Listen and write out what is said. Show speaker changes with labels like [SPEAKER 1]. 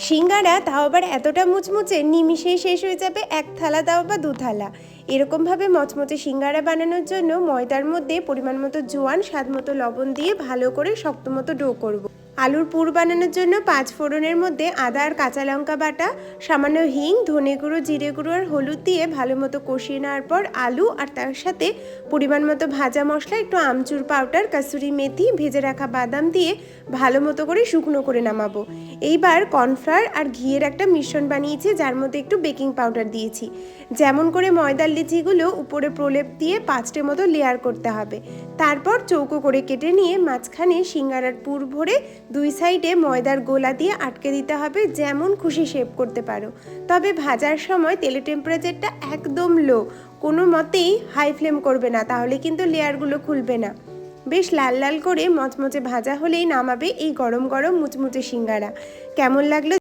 [SPEAKER 1] সিঙ্গারা তাও আবার এতটা মুচমুচে নিমিষেই শেষ হয়ে যাবে, এক থালা দাও বা দু থালা। এরকমভাবে মচমচে সিঙ্গারা বানানোর জন্য ময়দার মধ্যে পরিমাণ মতো জোয়ান, স্বাদ মতো লবণ দিয়ে ভালো করে শক্ত মতো ডো করব। আলুর পুর বানানোর জন্য 5 ফোড়নের মধ্যে আদা আর কাঁচা লঙ্কা বাটা, সামান্য হিং, ধনে গুঁড়ো, জিরে গুঁড়ো আর হলুদ দিয়ে ভালো মতো কষিয়ে নেওয়ার পর আলু আর তার সাথে পরিমাণ মতো ভাজা মশলা, একটু আমচুর পাউডার, কাসুরি মেথি, ভেজে রাখা বাদাম দিয়ে ভালো মতো করে শুকনো করে নামাবো। এইবার কর্নফ্লাওয়ার আর ঘিয়ের একটা মিশ্রণ বানিয়েছি, যার মধ্যে একটু বেকিং পাউডার দিয়েছি। যেমন করে ময়দার লিচিগুলো উপরে প্রলেপ দিয়ে 5টে মতো লেয়ার করতে হবে। তারপর চৌকো করে কেটে নিয়ে মাঝখানে সিঙ্গারার পুর ভরে 2 সাইডে ময়দার গোলা দিয়ে আটকে দিতে হবে। যেমন খুশি শেপ করতে পারো, তবে ভাজার সময় তেলের টেম্পারেচারটা একদম লো, কোনো মতেই হাই ফ্লেম করবে না, তাহলে কিন্তু লেয়ারগুলো খুলবে না। বেশ লাল লাল করে মচমচে ভাজা হলেই নামাবে এই গরম গরম মুচমুচে সিঙ্গারা। কেমন লাগলো